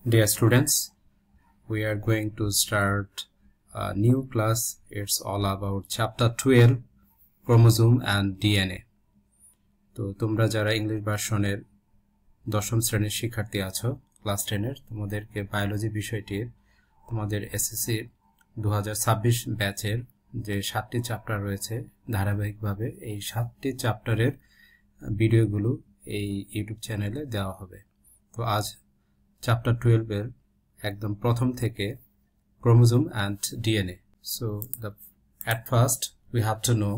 Dear students, we are going to start a new class. It's all about chapter 12 chromosome and DNA. তো তোমরা যারা English ভার্সনের দশম শ্রেণীর শিক্ষার্থী আছো ক্লাস 10 এর তোমাদেরকে বায়োলজি বিষয়টির তোমাদের এসএসসি 2026 ব্যাচের যে 7টি চ্যাপ্টার রয়েছে ধারাবাহিকভাবে এই 7টি চ্যাপ্টারের ভিডিওগুলো এই ইউটিউব চ্যানেলে দেওয়া হবে। তো আজ চ্যাপ্টার 12 এর একদম প্রথম থেকে chromosome and DNA. So at first we have to know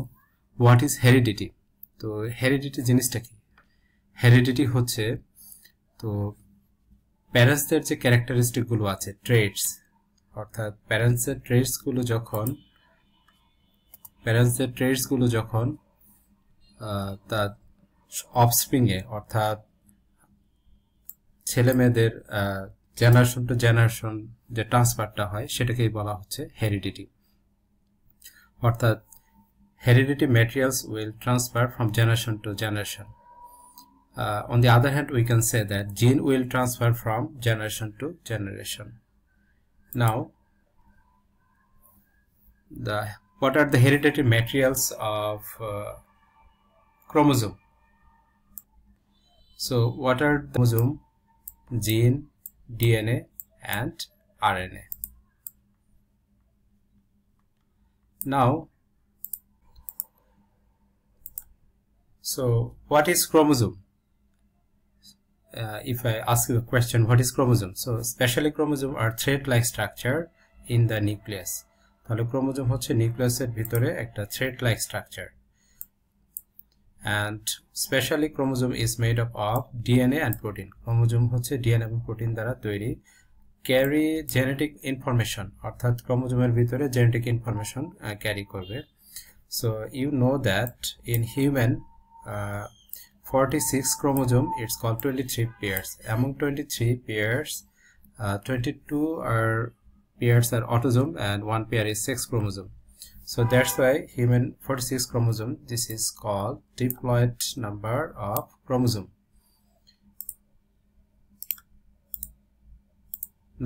what is heredity. তো heredity জিনিসটা কি? heredity হচ্ছে তো প্যারেন্টসদের যে ক্যারেক্টারিস্টিক গুলো আছে ট্রেটস, অর্থাৎ প্যারেন্টসদের ট্রেটস গুলো যখন তার অফস্প্রিং এ অর্থাৎ ছেলে মেয়েদের জেনারেশন টু জেনারেশন যে ট্রান্সফারটা হয় সেটাকেই বলা হচ্ছে হেরিডিটি। অর্থাৎ heredity materials will transfer from generation to generation. On the other hand, we can say that gene will transfer from generation to generation. Now, what are the hereditary materials of chromosome? So, what are the chromosome, gene, DNA, and RNA? Now, so what is chromosome? If I ask you a question, what is chromosome? So specially chromosome are thread-like structure in the nucleus. তাহলে chromosome হচ্ছে নিউক্লিয়াসের ভিতরে একটা thread-like structure. And specially chromosome is made up of DNA and protein. Chromosome হচ্ছে DNA এবং protein দ্বারা তৈরি, carry genetic information, অর্থাৎ ক্রোমোজোমের ভিতরে genetic information carry করবে. So you know that in human 46 chromosome, it's called 23 pairs. Among 23 pairs, 22 pairs are autosome and 1 pair is sex chromosome. So that's why human 46 chromosome, this is called diploid number of chromosome.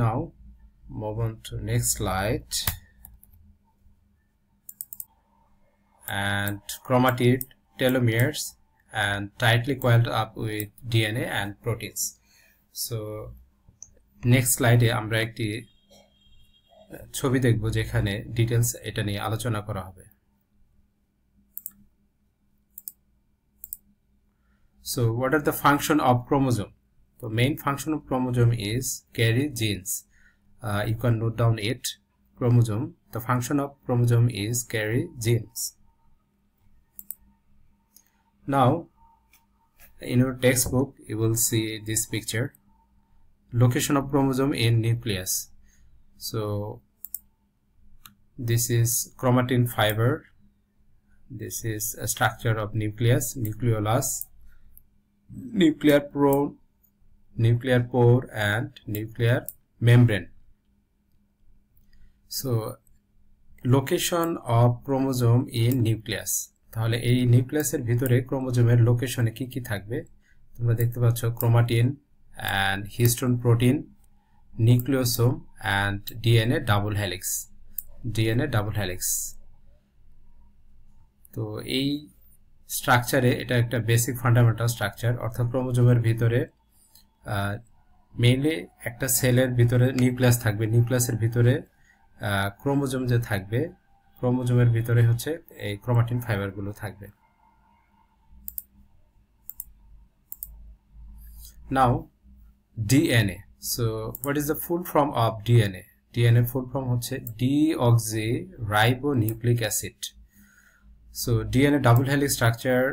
Now move on to next slide. And chromatid, telomeres, and tightly coiled up with DNA and proteins. So next slide e আমরা একটি ছবি দেখব যেখানে details এটা নিয়ে আলোচনা করা হবে। So what are the function of chromosome? The main function of chromosome is carry genes. You can note down it. Chromosome, the function of chromosome is carry genes. Now, in your textbook, you will see this picture. Location of chromosome in nucleus. So, this is chromatin fiber. This is a structure of nucleus, nucleolus, nuclear pore, and nuclear membrane. So, location of chromosome in nucleus. তাহলে এই নিউক্লিয়াসের ভিতরে ক্রোমোজোমের লোকেশনে কি কি থাকবে তোমরা দেখতে পাচ্ছ chromatin and histone protein nucleosome and DNA double helix তো এই স্ট্রাকচারে এটা একটা বেসিক ফান্ডামেন্টাল স্ট্রাকচার অর্থাৎ ক্রোমোজোমের ভিতরে মেইনলি একটা সেলের ভিতরে নিউক্লিয়াস থাকবে নিউক্লিয়াসের ভিতরে ক্রোমোজোম যে থাকবে ক্রোমোজোমের ভিতরে হচ্ছে এই ক্রোমাটিন ফাইবার গুলো থাকবে। Now DNA. So what is the full form of DNA? DNA full form হচ্ছে deoxyribonucleic acid. So DNA double helix structure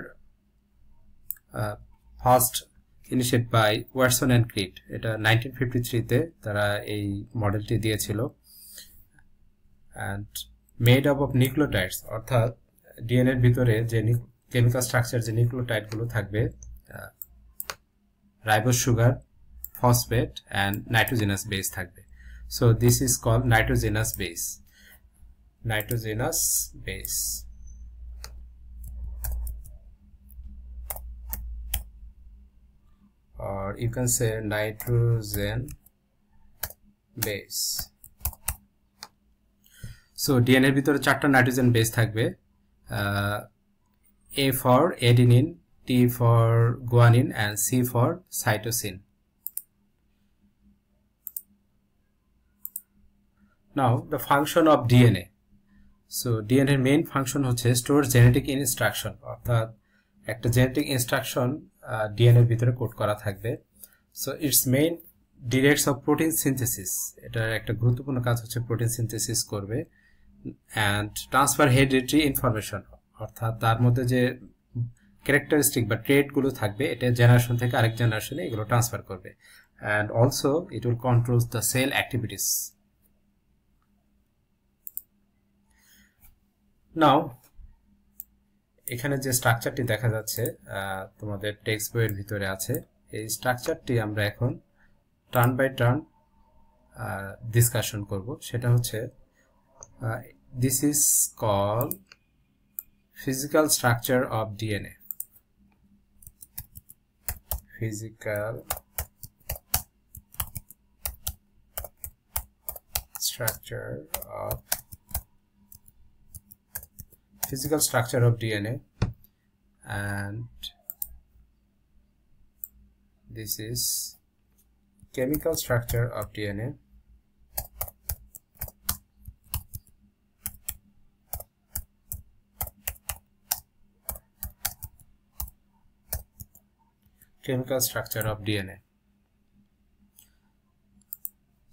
first initiated by Watson and Crick. এটা 1953 তে তারা এই মডেলটি দিয়েছিল। And made up of nucleotides, অর্থাৎ DNA এর ভিতরে যে কেমিক্যাল স্ট্রাকচার যে নিউক্লিওটাইড গুলো থাকবে ribose sugar, phosphate and nitrogenous base থাকবে। So this is called nitrogenous base. or you can say nitrogen base. So DNA এর ভিতরে 4টা নাইট্রোজেন বেস থাকবে, A for adenine, T for guanine and C for cytosine. Now the function of DNA. So DNA এর main function হচ্ছে store genetic instruction, অর্থাৎ একটা genetic instruction DNA এর ভিতরে কোড করা থাকবে। So its main directs of protein synthesis, এটা একটা গুরুত্বপূর্ণ কাজ হচ্ছে প্রোটিন সিনথেসিস করবে, and transfer hereditary information, অর্থাৎ তার মধ্যে যে ক্যারেক্টারিস্টিক বা ট্রেট গুলো থাকবে এটা জেনারেশন থেকে আরেক জেনারেশনে এগুলো ট্রান্সফার করবে, and also it will control the cell activities. Now এখানে যে স্ট্রাকচারটি দেখা যাচ্ছে তোমাদের টেক্সট বইয়ের ভিতরে আছে, এই স্ট্রাকচারটি আমরা এখন টার্ন বাই টার্ন ডিসকাশন করব। সেটা হচ্ছে this is called physical structure of DNA. Physical structure of DNA, and this is chemical structure of DNA. Chemical structure of DNA.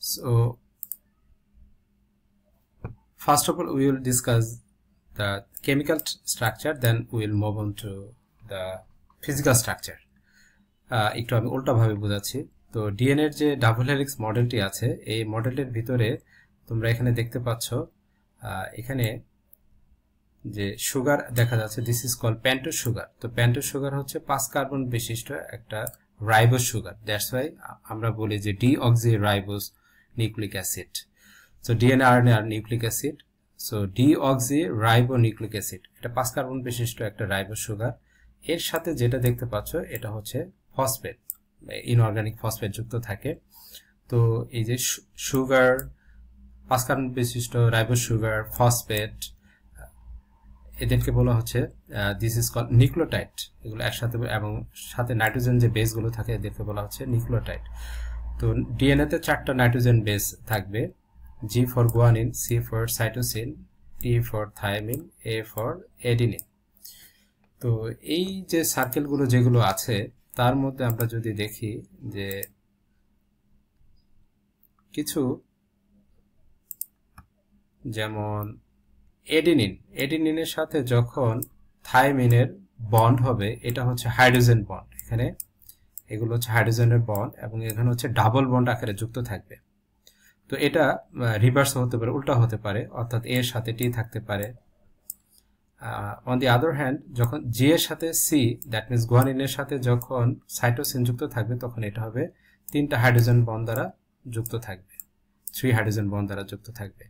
So first of all we will discuss the chemical structure, then we will move on to the physical structure. একটু আমি উল্টা ভাবে বোঝাচ্ছি। তো DNA এর যে double helix মডেলটি আছে, এই মডেলের ভিতরে তোমরা এখানে দেখতে পাচ্ছ এখানে যে সুগার দেখা যাচ্ছে, this is call pentose sugar. তো পেন্টোজ সুগার হচ্ছে 5 কার্বন বিশিষ্ট একটা রাইবোজ সুগার, দ্যাটস ওয়াই আমরা বলি যে deoxyribose nucleic acid. So DNA RNA আর nucleic acid, so deoxyribonucleic acid, এটা 5 কার্বন বিশিষ্ট একটা রাইবোজ সুগার। এর সাথে যেটা দেখতে পাচ্ছ এটা হচ্ছে ফসফেট, ইনঅর্গানিক ফসফেট যুক্ত থাকে। তো এই যে সুগার, 5 কার্বন বিশিষ্ট রাইবোজ সুগার, ফসফেট, এদেরকে বলা হচ্ছে দিস ইজ কল নিউক্লিওটাইড। এগুলো একসাথে এবং সাথে নাইট্রোজেন যে বেসগুলো থাকে এদেরকে বলা হচ্ছে নিউক্লিওটাইড। তো ডিএনএ তে 4টা নাইট্রোজেন বেস থাকবে, G for guanine, C for cytosine, T for thymine, A for adenine. তো এই যে সার্কেলগুলো যেগুলো আছে তার মধ্যে আমরা যদি দেখি যে কিছু, যেমন এডিনিনের সাথে যখন থাইমিনের বন্ড হবে এটা হচ্ছে হাইড্রোজেন বন্ড, এখানে এগুলো হচ্ছে হাইড্রোজেনের বন্ড এবং এখানে হচ্ছে ডাবল বন্ড আকারে যুক্ত থাকবে। তো এটা রিভার্স হতে পারে, উল্টা হতে পারে, অর্থাৎ এর সাথে টি থাকতে পারে। অন দি আদার হ্যান্ড যখন জি এর সাথে সি, দ্যাট মিনস গুয়ানিনের সাথে যখন সাইটোসিন যুক্ত থাকবে তখন এটা হবে 3টা হাইড্রোজেন বন্ড দ্বারা যুক্ত থাকবে, 3 হাইড্রোজেন বন্ড দ্বারা যুক্ত থাকবে।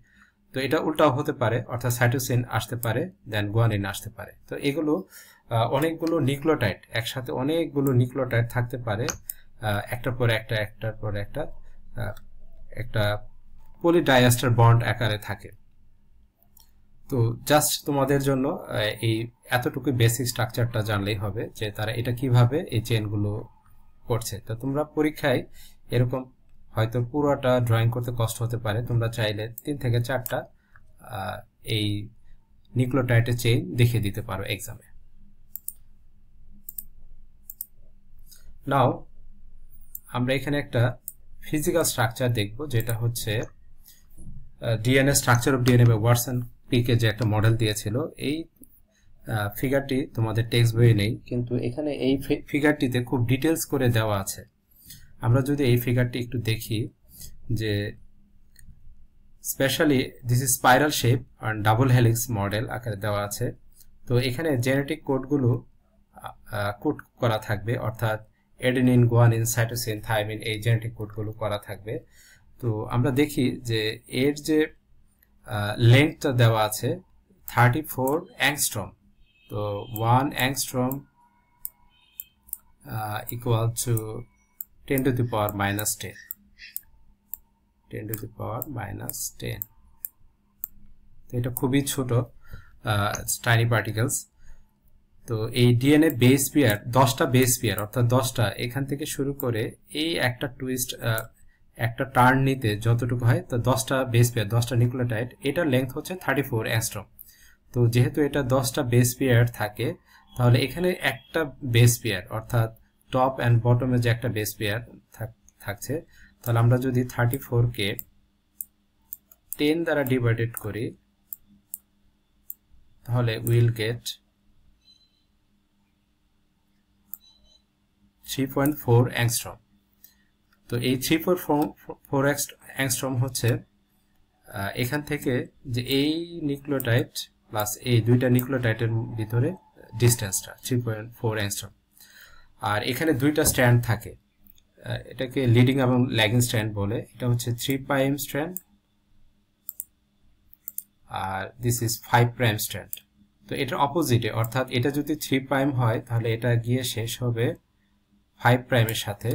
তো এটা উল্টাও হতে পারে, অর্থাৎ সাইটোসিন আসতে পারে দেন গুয়ানিন আসতে পারে। তো এগুলো অনেকগুলো নিউক্লিওটাইড, একসাথে অনেকগুলো নিউক্লিওটাইড থাকতে পারে, একটার পর একটা একটার পর একটা একটা পলিডাইএস্টার বন্ড আকারে থাকে। তো জাস্ট তোমাদের জন্য এই এতটুকু বেসিক স্ট্রাকচারটা জানলেই হবে যে তারা এটা কিভাবে এই চেইনগুলো করছে। তো তোমরা পরীক্ষায় এরকম হয়তো পুরোটা ড্রয়িং করতে কষ্ট হতে পারে, তোমরা চাইলে 3 থেকে 4টা এই নিউক্লিওটাইডের চেইন দেখিয়ে দিতে পারো এক্সামে। নাও আমরা এখানে একটা ফিজিক্যাল স্ট্রাকচার দেখব, যেটা হচ্ছে ডিএনএ স্ট্রাকচার অফ ডিএনএ বা ওয়াটসন ক্রিকে যে একটা মডেল দিয়েছিল। এই ফিগারটি তোমাদের টেক্সট বইয়ে নেই, কিন্তু এখানে এই ফিগারটিতে খুব ডিটেলস করে দেওয়া আছে। আমরা যদি এই ফিগারটি একটু দেখি, যে specially this is spiral shape আর ডাবল হেলিক্স মডেল আকারে দেওয়া আছে। তো এখানে জেনেটিক কোডগুলো কোড করা থাকবে, অর্থাৎ এডেনিন, গুয়ানিন, সাইটোসিন, থাইমিন, এই জেনেটিক কোডগুলো করা থাকবে। তো আমরা দেখি যে এর যে লেন্থটা দেওয়া আছে 34 অ্যাংস্ট্রম। তো 1 angstrom equal to 10 to the power minus 10, 10 to the power minus 10। তো এটা খুবই ছোট টাইনি পার্টিকেলস। তো এই ডিএনএ বেস পেয়ার 10টা বেস পেয়ার অর্থাৎ 10টা এখান থেকে শুরু করে এই একটা টুইস্ট একটা টার্ন নিতে যতটুকু হয়, তো 10টা বেস পেয়ার 10টা নিউক্লিওটাইড, এটার লেংথ হচ্ছে 34 অ্যাংস্ট্রম। তো যেহেতু এটা 10টা বেস পেয়ার থাকে, তাহলে এখানে একটা বেস পেয়ার অর্থাৎ টপ অ্যান্ড বটমে যে একটা বেস পেয়ার থাকছে, তাহলে আমরা যদি 34 কে 10 দ্বারা ডিভাইডেড করি তাহলে উইল গেট 3.4 অ্যাংস্ট্রম। তো এই 3.4 অ্যাংস্ট্রম হচ্ছে এখান থেকে যে এই নিউক্লিওটাইড প্লাস এই দুইটা নিউক্লিওটাইডের ভিতরে ডিসটেন্সটা 3.4 অ্যাংস্ট্রম। আর এখানে দুইটা স্ট্র্যান্ড থাকে, এটাকে লিডিং এবং ল্যাগিং স্ট্র্যান্ড বলে। এটা হচ্ছে 3 প্রাইম স্ট্র্যান্ড আর দিস ইজ 5 প্রাইম স্ট্র্যান্ড। তো এটার অপোজিটে, অর্থাৎ এটা যদি 3 প্রাইম হয় তাহলে এটা গিয়ে শেষ হবে 5 প্রাইমের সাথে,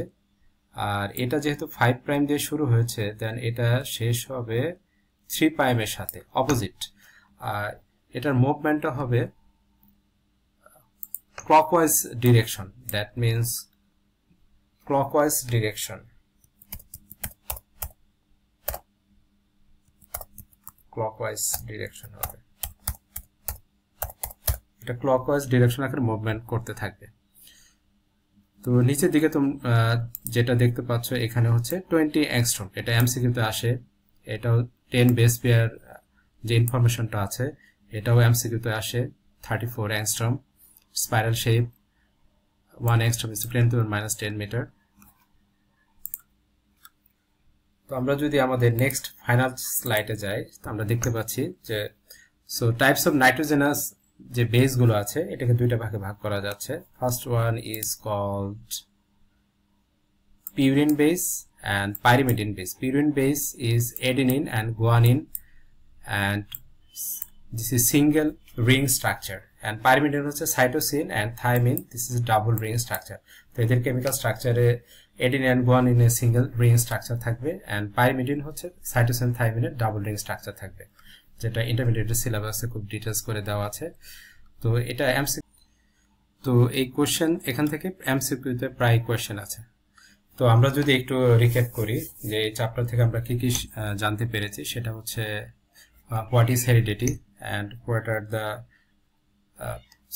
আর এটা যেহেতু 5 প্রাইম দিয়ে শুরু হয়েছে দেন এটা শেষ হবে 3 প্রাইমের সাথে, অপোজিট। আর এটার মুভমেন্টটা হবে clockwise direction, that means clockwise direction, clockwise direction হবে। এটা ক্লকওয়াইজ ডিরেকশন আকারে মুভমেন্ট করতে থাকবে। তো নিচের দিকে তোমরা যেটা দেখতে পাচ্ছ এখানে হচ্ছে 20 অ্যাংস্ট্রম, এটা এমসিকিউতে আসে। এটাও 10 বেস পেয়ার যে ইনফরমেশনটা আছে এটাও এমসিকিউতে আসে। 34 angstrom, spiral shape, 1 angstrom is 10 to the minus 10 metre. তো আমরা যদি আমাদের নেক্সট ফাইনাল স্লাইডে যাই, আমরা দেখতে পাচ্ছি যে সো টাইপস অফ নাইট্রোজেনাস যে বেস গুলো আছে এটাকে দুইটা ভাগে ভাগ করা যাচ্ছে। First one is called purine base and pyrimidine base. Purine base is adenine and guanine, and this is single ring structure, and pyrimidine হচ্ছে cytosine and thymine, this is double ring structure. তো এদের chemical স্ট্রাকচারে adenine and guanine এর single ring structure থাকবে, and pyrimidine হচ্ছে cytosine thymine এর double ring structure থাকবে, যেটা intermediate সিলেবাসে খুব ডিটেইলস করে দেওয়া আছে। তো এটা এমসিকিউ, তো এই কোশ্চেন এখান থেকে এমসিকিউতে প্রায় কোশ্চেন আছে। তো আমরা যদি একটু রিক্যাপ করি যে এই চ্যাপ্টার থেকে আমরা কি কি জানতে পেরেছি, সেটা হচ্ছে what is heredity and what are the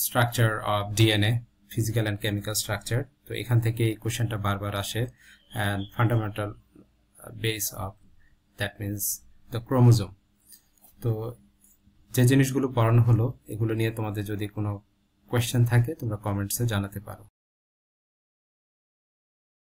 structure of DNA, physical and chemical structure. তো এখান থেকে এই কোশ্চেনটা বারবার আসে। And fundamental base of, that means the chromosome. তো যে জিনিসগুলো পড়ানো হলো এগুলো নিয়ে তোমাদের যদি কোনো কোয়েশ্চেন থাকে তোমরা কমেন্টসে জানাতে পারো।